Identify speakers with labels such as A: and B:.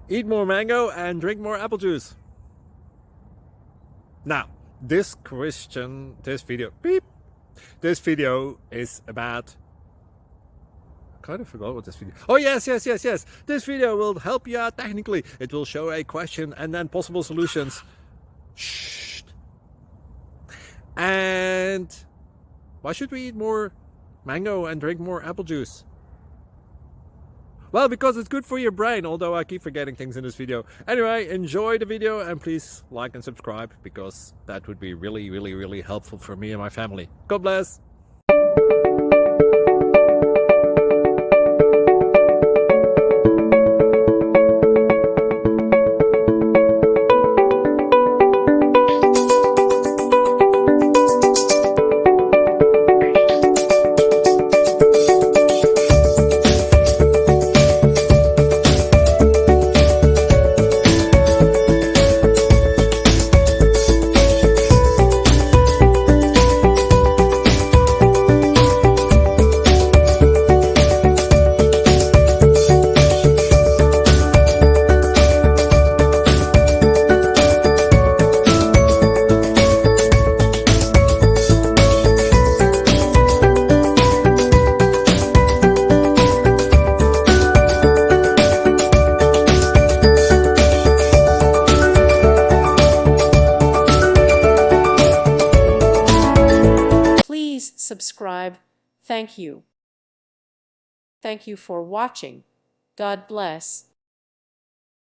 A: Eat more mango and drink more apple juice. Now, this video is about, I kind of forgot what this video. Oh yes. This video will help you out technically. It will show a question and then possible solutions. Shh. And why should we eat more mango and drink more apple juice? Well, because it's good for your brain, although I keep forgetting things in this video. Anyway, enjoy the video and please like and subscribe, because that would be really helpful for me and my family. God bless!
B: Subscribe. Thank you. Thank you for watching. God bless.